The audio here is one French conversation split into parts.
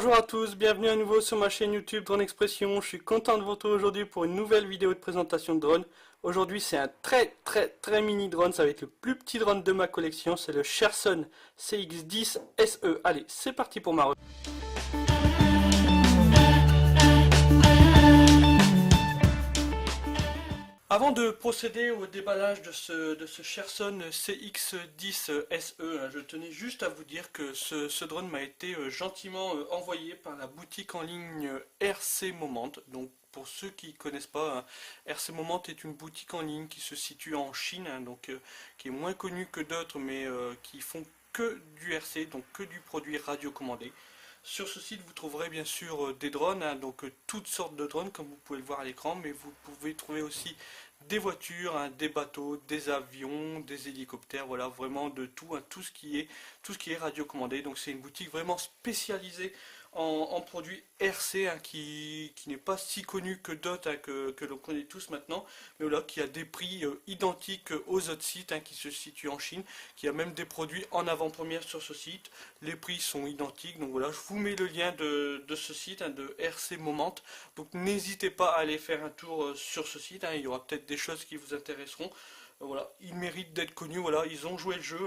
Bonjour à tous, bienvenue à nouveau sur ma chaîne YouTube Drone Expression. Je suis content de vous retrouver aujourd'hui pour une nouvelle vidéo de présentation de drone. Aujourd'hui c'est un très mini drone, ça va être le plus petit drone de ma collection, c'est le Sherson CX10 SE. Allez, c'est parti pour ma revue. Avant de procéder au déballage de ce Sherson CX10 SE, je tenais juste à vous dire que ce drone m'a été gentiment envoyé par la boutique en ligne RC Moment. Donc pour ceux qui ne connaissent pas, RC Moment est une boutique en ligne qui se situe en Chine, qui est moins connue que d'autres, mais qui font que du RC, donc que du produit radiocommandé. Sur ce site, vous trouverez bien sûr des drones, donc toutes sortes de drones, comme vous pouvez le voir à l'écran, mais vous pouvez trouver aussi des voitures, des bateaux, des avions, des hélicoptères, voilà, vraiment de tout, tout ce qui est radiocommandé. Donc c'est une boutique vraiment spécialisée en produits RC, qui n'est pas si connu que d'autres, que l'on connaît tous maintenant, mais voilà, qui a des prix identiques aux autres sites, qui se situent en Chine, qui a même des produits en avant-première sur ce site. Les prix sont identiques, donc voilà, je vous mets le lien de ce site, de RC Moment. Donc n'hésitez pas à aller faire un tour sur ce site, il y aura peut-être des choses qui vous intéresseront. Voilà, ils méritent d'être connus, voilà, ils ont joué le jeu,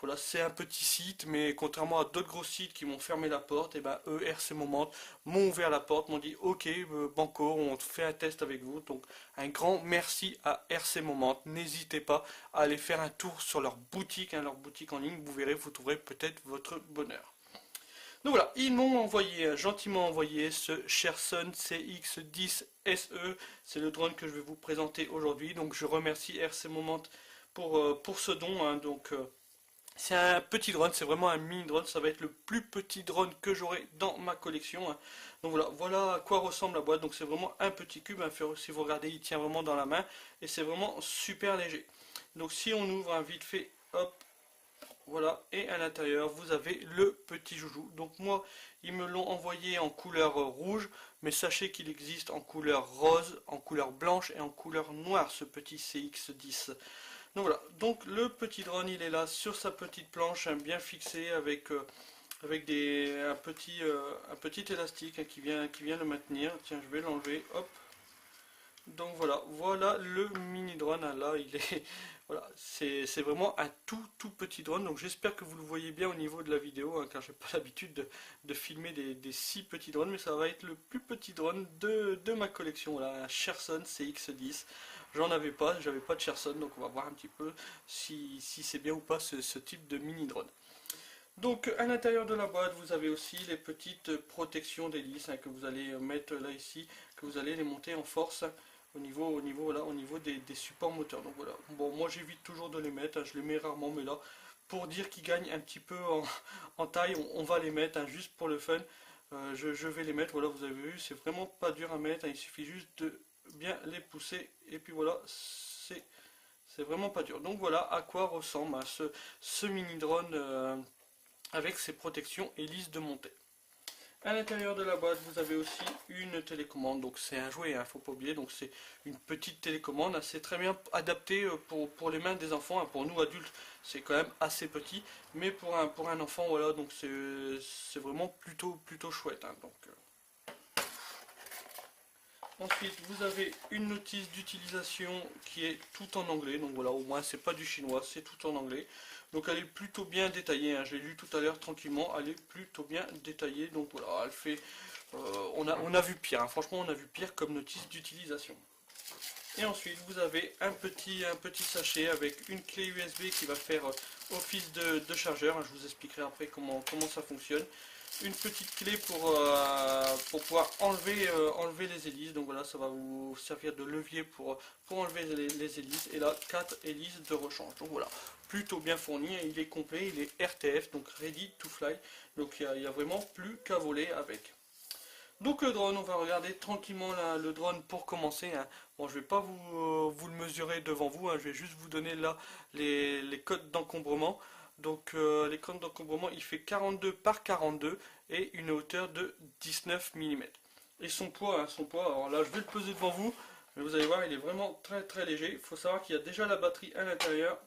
voilà, c'est un petit site, mais contrairement à d'autres gros sites qui m'ont fermé la porte, et ben eux, RC Moment, m'ont ouvert la porte, m'ont dit ok, banco, on fait un test avec vous. Donc un grand merci à RC Moment. N'hésitez pas à aller faire un tour sur leur boutique, leur boutique en ligne, vous verrez, vous trouverez peut-être votre bonheur. Donc voilà, ils m'ont envoyé, gentiment envoyé ce Sherson CX10 SE. C'est le drone que je vais vous présenter aujourd'hui. Donc je remercie RC Moment pour ce don. C'est un petit drone, c'est vraiment un mini drone, ça va être le plus petit drone que j'aurai dans ma collection. Donc voilà à quoi ressemble la boîte. Donc c'est vraiment un petit cube, si vous regardez il tient vraiment dans la main et c'est vraiment super léger. Donc si on ouvre vite fait, hop, voilà, et à l'intérieur vous avez le petit joujou. Donc moi ils me l'ont envoyé en couleur rouge, mais sachez qu'il existe en couleur rose, en couleur blanche et en couleur noire, ce petit CX10. Donc voilà, donc le petit drone il est là sur sa petite planche, bien fixé avec un petit élastique, qui vient le maintenir. Tiens, je vais l'enlever, hop. Donc voilà le mini drone, là il est, voilà, c'est vraiment un tout petit drone. Donc j'espère que vous le voyez bien au niveau de la vidéo, car j'ai pas l'habitude de filmer des si petits drones, mais ça va être le plus petit drone de ma collection. Voilà, un Sherson CX10. J'avais pas de Sherson, donc on va voir un petit peu si c'est bien ou pas ce type de mini drone. Donc à l'intérieur de la boîte vous avez aussi les petites protections d'hélice, que vous allez mettre là ici, que vous allez les monter en force au niveau des supports moteurs. Donc voilà, bon, moi j'évite toujours de les mettre, je les mets rarement, mais là pour dire qu'ils gagnent un petit peu en taille, on va les mettre, juste pour le fun. Je vais les mettre, voilà, vous avez vu, c'est vraiment pas dur à mettre, il suffit juste de bien les pousser et puis voilà, c'est vraiment pas dur. Donc voilà à quoi ressemble ce mini drone avec ses protections hélices de montée. À l'intérieur de la boîte vous avez aussi une télécommande, donc c'est un jouet, faut pas oublier, donc c'est une petite télécommande, c'est très bien adapté pour les mains des enfants, pour nous adultes c'est quand même assez petit, mais pour un enfant, voilà, donc c'est vraiment plutôt chouette. Ensuite, vous avez une notice d'utilisation qui est tout en anglais, donc voilà, au moins c'est pas du chinois, c'est tout en anglais. Donc elle est plutôt bien détaillée, je l'ai lu tout à l'heure tranquillement, elle est plutôt bien détaillée, donc voilà, elle fait, on a vu pire, franchement on a vu pire comme notice d'utilisation. Et ensuite vous avez un petit sachet avec une clé USB qui va faire office de chargeur, je vous expliquerai après comment ça fonctionne. Une petite clé pour pouvoir enlever les hélices, donc voilà, ça va vous servir de levier pour enlever les hélices, et là 4 hélices de rechange. Donc voilà, plutôt bien fourni, il est complet, il est RTF, donc ready to fly, donc il n'y a vraiment plus qu'à voler avec. Donc le drone, on va regarder tranquillement le drone pour commencer. Bon, je ne vais pas vous le mesurer devant vous, je vais juste vous donner là les codes d'encombrement. Donc les codes d'encombrement, il fait 42 par 42 et une hauteur de 19 mm. Et son poids, alors là je vais le peser devant vous, mais vous allez voir, il est vraiment très léger. Il faut savoir qu'il y a déjà la batterie à l'intérieur.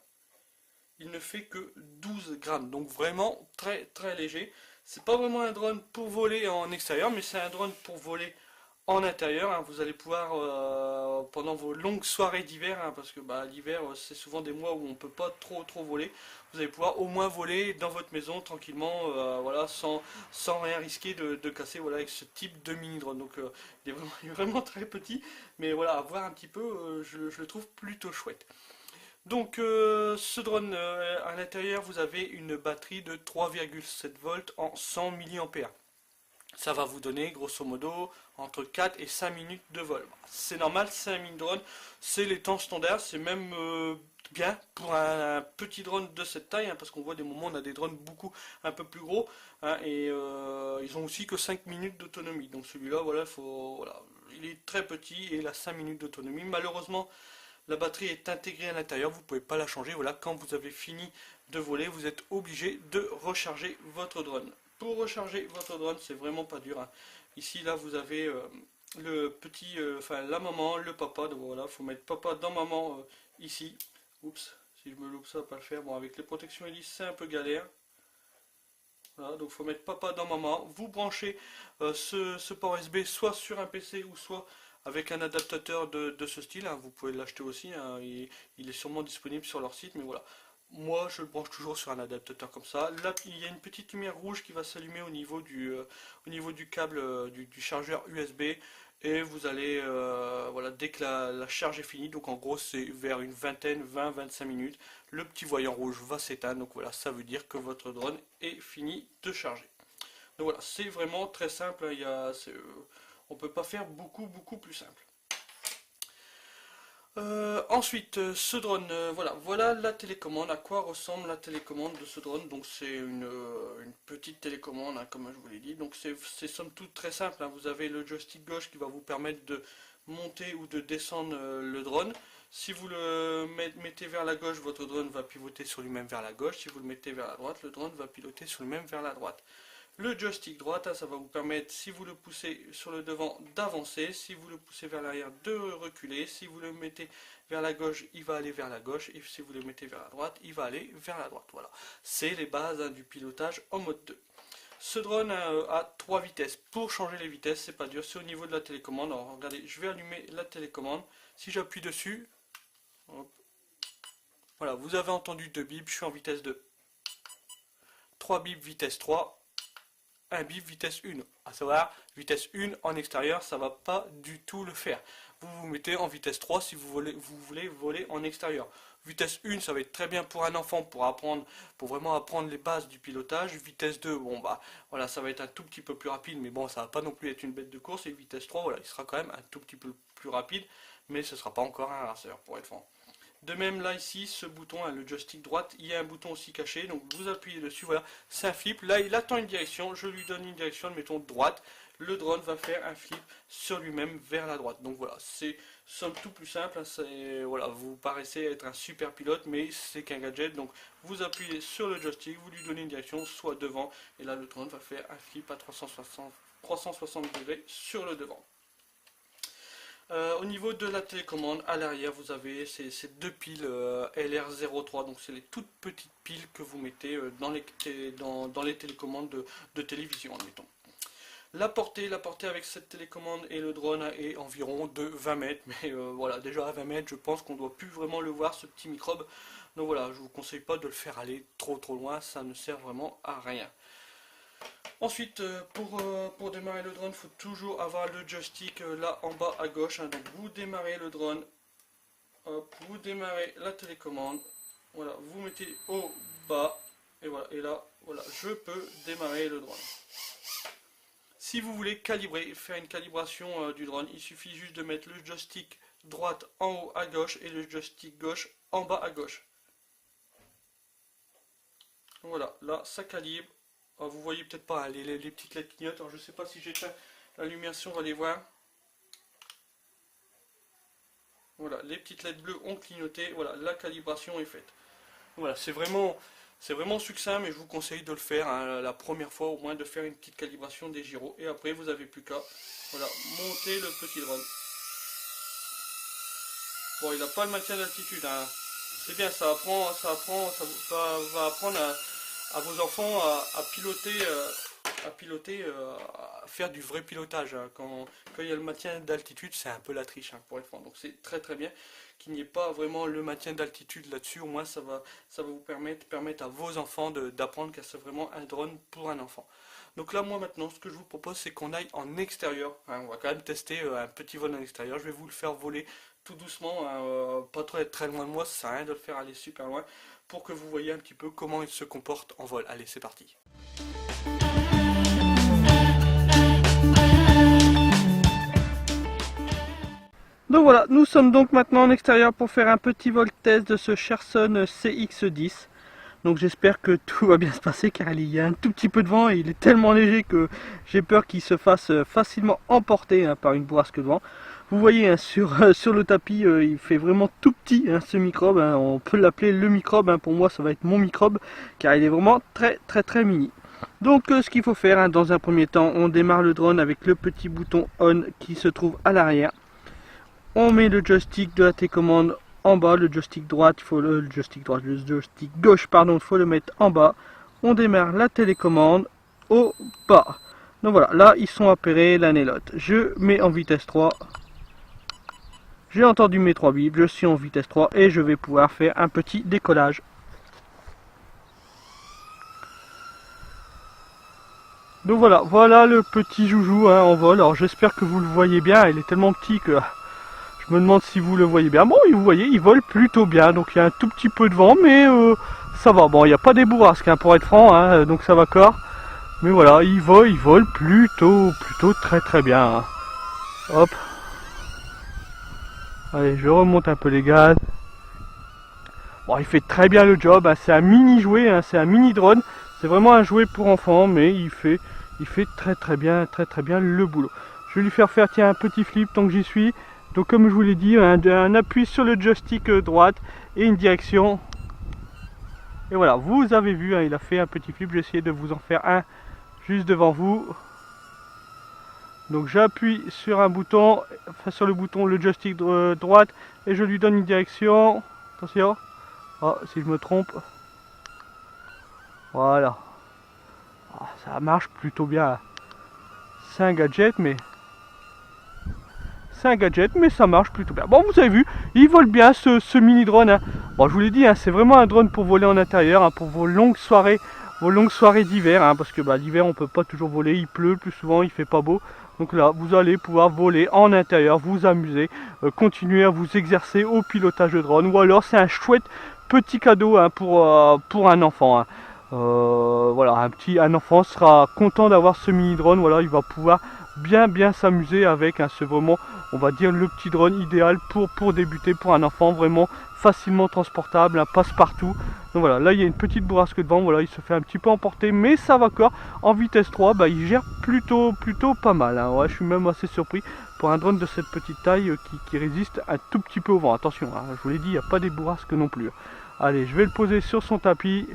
Il ne fait que 12 grammes, donc vraiment très léger. C'est pas vraiment un drone pour voler en extérieur, mais c'est un drone pour voler en intérieur, hein. Vous allez pouvoir, pendant vos longues soirées d'hiver, hein, parce que bah, l'hiver c'est souvent des mois où on peut pas trop voler, vous allez pouvoir au moins voler dans votre maison tranquillement, voilà, sans rien risquer de casser, voilà, avec ce type de mini drone. Donc il est vraiment très petit, mais voilà, à voir un petit peu, je le trouve plutôt chouette. Donc ce drone, à l'intérieur vous avez une batterie de 3,7 volts en 100 mAh. Ça va vous donner grosso modo entre 4 et 5 minutes de vol. C'est normal, c'est un mini drone, c'est les temps standards, c'est même bien pour un petit drone de cette taille, hein, parce qu'on voit des moments on a des drones beaucoup un peu plus gros, hein, et ils ont aussi que 5 minutes d'autonomie. Donc celui-là, voilà, voilà, il est très petit et il a 5 minutes d'autonomie. Malheureusement, la batterie est intégrée à l'intérieur, vous ne pouvez pas la changer. Voilà, quand vous avez fini de voler, vous êtes obligé de recharger votre drone. Pour recharger votre drone, c'est vraiment pas dur, hein. Ici, là, vous avez le petit, enfin la maman, le papa. Donc voilà, faut mettre papa dans maman ici. Oups, si je me loupe ça, va pas le faire. Bon, avec les protections hélices, c'est un peu galère. Voilà, donc il faut mettre papa dans maman. Vous branchez ce port USB soit sur un PC ou soit avec un adaptateur de ce style, hein. Vous pouvez l'acheter aussi, hein. Il est sûrement disponible sur leur site, mais voilà. Moi, je le branche toujours sur un adaptateur comme ça. Là, il y a une petite lumière rouge qui va s'allumer au niveau du câble du chargeur USB. Et vous allez, voilà, dès que la charge est finie, donc en gros c'est vers une vingtaine, 20-25 minutes, le petit voyant rouge va s'éteindre. Donc voilà, ça veut dire que votre drone est fini de charger. Donc voilà, c'est vraiment très simple, hein. On ne peut pas faire beaucoup plus simple. Ensuite, ce drone, voilà la télécommande, à quoi ressemble la télécommande de ce drone. Donc c'est une petite télécommande, hein, comme je vous l'ai dit. Donc c'est somme toute très simple, hein. Vous avez le joystick gauche qui va vous permettre de monter ou de descendre le drone. Si vous le mettez vers la gauche, votre drone va pivoter sur lui-même vers la gauche. Si vous le mettez vers la droite, le drone va piloter sur lui-même vers la droite. Le joystick droite, hein, ça va vous permettre, si vous le poussez sur le devant, d'avancer. Si vous le poussez vers l'arrière, de reculer. Si vous le mettez vers la gauche, il va aller vers la gauche. Et si vous le mettez vers la droite, il va aller vers la droite. Voilà, c'est les bases, hein, du pilotage en mode 2. Ce drone a 3 vitesses. Pour changer les vitesses, c'est pas dur, c'est au niveau de la télécommande. Alors regardez, je vais allumer la télécommande. Si j'appuie dessus, hop, voilà, vous avez entendu 2 bips, je suis en vitesse 2. 3 bips, vitesse 3. Un bip vitesse 1, à savoir vitesse 1 en extérieur, ça va pas du tout le faire. Vous vous mettez en vitesse 3 si vous voulez voler en extérieur. Vitesse 1, ça va être très bien pour un enfant pour apprendre, pour vraiment apprendre les bases du pilotage. Vitesse 2, bon bah voilà, ça va être un tout petit peu plus rapide, mais bon, ça va pas non plus être une bête de course. Et vitesse 3, voilà, il sera quand même un tout petit peu plus rapide, mais ce sera pas encore un raceur pour être franc. De même là ici, ce bouton, hein, le joystick droite, il y a un bouton aussi caché, donc vous appuyez dessus, voilà, c'est un flip. Là il attend une direction, je lui donne une direction, mettons droite, le drone va faire un flip sur lui-même vers la droite. Donc voilà, c'est somme tout plus simple, hein, voilà, vous paraissez être un super pilote, mais c'est qu'un gadget. Donc vous appuyez sur le joystick, vous lui donnez une direction, soit devant, et là le drone va faire un flip à 360 degrés sur le devant. Au niveau de la télécommande, à l'arrière, vous avez ces deux piles LR03, donc c'est les toutes petites piles que vous mettez dans les télécommandes de télévision, admettons. La portée avec cette télécommande et le drone est environ de 20 mètres, mais voilà, déjà à 20 mètres, je pense qu'on ne doit plus vraiment le voir, ce petit microbe. Donc voilà, je ne vous conseille pas de le faire aller trop loin, ça ne sert vraiment à rien. Ensuite, pour démarrer le drone, il faut toujours avoir le joystick là en bas à gauche, hein. Donc vous démarrez le drone, hop, vous démarrez la télécommande, voilà, vous mettez au bas, et voilà, et là, voilà, je peux démarrer le drone. Si vous voulez calibrer, faire une calibration du drone, il suffit juste de mettre le joystick droite en haut à gauche et le joystick gauche en bas à gauche. Voilà, là ça calibre. Vous voyez peut-être pas, hein, les petites LED clignotent. Alors je sais pas si j'éteins la lumière si on va les voir. Voilà, les petites LED bleues ont clignoté. Voilà, la calibration est faite. Voilà, c'est vraiment succinct, mais je vous conseille de le faire, hein, la première fois au moins, de faire une petite calibration des gyros. Et après, vous avez plus qu'à, voilà, monter le petit drone. Bon, il n'a pas le maintien d'altitude, hein. C'est bien, ça va apprendre à vos enfants à piloter à piloter, à faire du vrai pilotage. Hein. Quand il y a le maintien d'altitude, c'est un peu la triche, hein, pour être franc. Donc c'est très très bien qu'il n'y ait pas vraiment le maintien d'altitude là-dessus. Au moins ça va vous permettre à vos enfants d'apprendre que c'est vraiment un drone pour un enfant. Donc là, moi maintenant, ce que je vous propose, c'est qu'on aille en extérieur. Hein. On va quand même tester un petit vol en extérieur. Je vais vous le faire voler tout doucement, hein, pas trop être très loin de moi, ça sert à rien de le faire aller super loin, pour que vous voyez un petit peu comment il se comporte en vol. Allez, c'est parti. Donc voilà, nous sommes donc maintenant en extérieur pour faire un petit vol test de ce Sherson CX10. Donc j'espère que tout va bien se passer car il y a un tout petit peu de vent et il est tellement léger que j'ai peur qu'il se fasse facilement emporter, hein, par une bourrasque de vent. Vous voyez, hein, sur le tapis, il fait vraiment tout petit, hein, ce microbe, hein. On peut l'appeler le microbe, hein. Pour moi ça va être mon microbe car il est vraiment très mini. Donc ce qu'il faut faire, hein, dans un premier temps, on démarre le drone avec le petit bouton on qui se trouve à l'arrière. On met le joystick de la télécommande en bas, le joystick droite, le joystick gauche, pardon, il faut le mettre en bas. On démarre la télécommande au bas. Donc voilà, là ils sont appairés l'un et l'autre. Je mets en vitesse 3. J'ai entendu mes 3 bips, je suis en vitesse 3 et je vais pouvoir faire un petit décollage. Donc voilà le petit joujou, hein, en vol. Alors j'espère que vous le voyez bien, il est tellement petit que je me demande si vous le voyez bien. Bon, vous voyez, il vole plutôt bien. Donc il y a un tout petit peu de vent, mais ça va. Bon, il n'y a pas des bourrasques, hein, pour être franc, hein, donc ça va encore. Mais voilà, il vole plutôt très bien. Hein. Hop. Allez, je remonte un peu les gaz. Bon, il fait très bien le job. Hein. C'est un mini jouet, hein, c'est un mini drone. C'est vraiment un jouet pour enfants, mais il fait très bien le boulot. Je vais lui faire tiens, un petit flip tant que j'y suis. Donc comme je vous l'ai dit, un appui sur le joystick droite et une direction. Et voilà, vous avez vu, hein, il a fait un petit flip. Je vais essayer de vous en faire un juste devant vous. Donc j'appuie sur un bouton, enfin sur le bouton, le joystick droite, et je lui donne une direction. Attention, oh, si je me trompe. Voilà. Oh, ça marche plutôt bien. C'est un gadget, mais ça marche plutôt bien. Bon, vous avez vu, il vole bien ce mini drone. Hein. Bon, je vous l'ai dit, hein, c'est vraiment un drone pour voler en intérieur, hein, pour vos longues soirées d'hiver, hein, parce que l'hiver on peut pas toujours voler, il pleut plus souvent, il fait pas beau. Donc là, vous allez pouvoir voler en intérieur, vous amuser, continuer à vous exercer au pilotage de drone, ou alors c'est un chouette petit cadeau, hein, pour un enfant. Hein. Voilà, un enfant sera content d'avoir ce mini drone. Voilà, il va pouvoir bien s'amuser avec, hein. C'est vraiment, on va dire, le petit drone idéal pour débuter, pour un enfant, vraiment facilement transportable, hein, passe partout. Donc voilà, là il y a une petite bourrasque de vent, voilà, il se fait un petit peu emporter, mais ça va encore. En vitesse 3, il gère plutôt pas mal, hein. Ouais, je suis même assez surpris pour un drone de cette petite taille qui résiste un tout petit peu au vent. Attention, hein, je vous l'ai dit, il n'y a pas des bourrasques non plus. Allez, je vais le poser sur son tapis.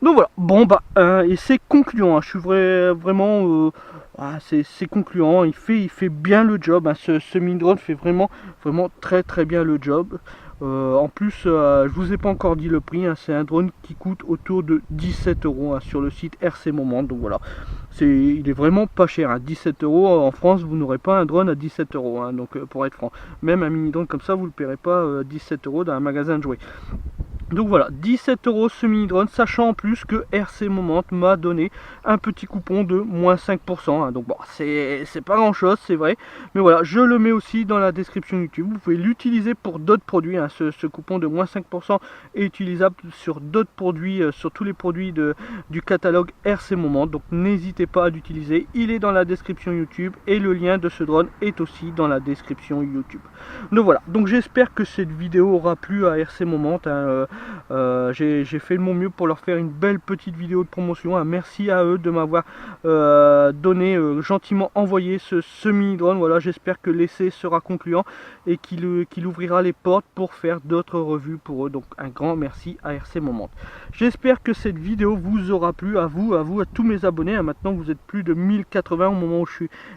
Donc voilà, bon et c'est concluant, hein. Je suis vraiment, c'est concluant, il fait bien le job, hein. Ce mini drone fait vraiment très bien le job. En plus, je vous ai pas encore dit le prix, hein. C'est un drone qui coûte autour de 17 €, hein, sur le site RC Moment. Donc voilà, il est vraiment pas cher, hein. 17 € en France, vous n'aurez pas un drone à 17 €, hein. Donc pour être franc, même un mini drone comme ça, vous ne le paierez pas 17 € dans un magasin de jouets. Donc voilà, 17 € ce mini drone, sachant en plus que RC Moment m'a donné un petit coupon de moins 5%, hein. Donc bon, c'est pas grand chose, c'est vrai, mais voilà, je le mets aussi dans la description YouTube. Vous pouvez l'utiliser pour d'autres produits, hein. Ce coupon de moins 5% est utilisable sur d'autres produits, sur tous les produits du catalogue RC Moment. Donc n'hésitez pas à l'utiliser, il est dans la description YouTube et le lien de ce drone est aussi dans la description YouTube. Donc voilà, donc j'espère que cette vidéo aura plu à RC Moment, hein. J'ai fait de mon mieux pour leur faire une belle petite vidéo de promotion, hein. Merci à eux de m'avoir gentiment envoyé ce mini drone. Voilà, j'espère que l'essai sera concluant et qu'il ouvrira les portes pour faire d'autres revues pour eux. Donc un grand merci à RC Moment. J'espère que cette vidéo vous aura plu, à vous, à tous mes abonnés, hein. Maintenant vous êtes plus de 1080 au moment où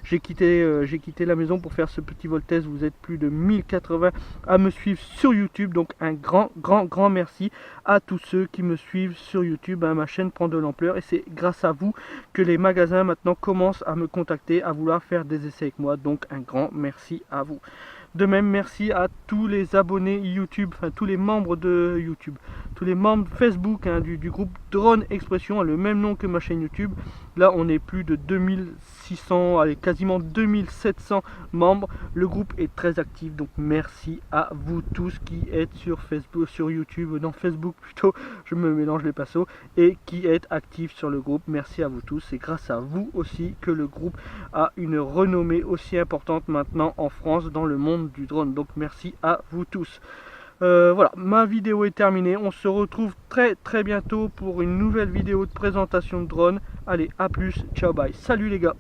j'ai quitté la maison pour faire ce petit vol test. Vous êtes plus de 1080 à me suivre sur YouTube, donc un grand merci merci à tous ceux qui me suivent sur YouTube. Ma chaîne prend de l'ampleur et c'est grâce à vous que les magasins maintenant commencent à me contacter, à vouloir faire des essais avec moi. Donc un grand merci à vous. De même, merci à tous les abonnés YouTube, enfin tous les membres de YouTube, tous les membres Facebook du groupe Drone Expression, le même nom que ma chaîne YouTube. Là, on est plus de 2600, allez, quasiment 2700 membres. Le groupe est très actif, donc merci à vous tous qui êtes sur Facebook, sur YouTube, dans Facebook plutôt, je me mélange les pinceaux, et qui êtes actifs sur le groupe. Merci à vous tous, c'est grâce à vous aussi que le groupe a une renommée aussi importante maintenant en France, dans le monde du drone. Donc merci à vous tous. Voilà, ma vidéo est terminée. On se retrouve très bientôt pour une nouvelle vidéo de présentation de drone. Allez, à plus, ciao, bye. Salut les gars.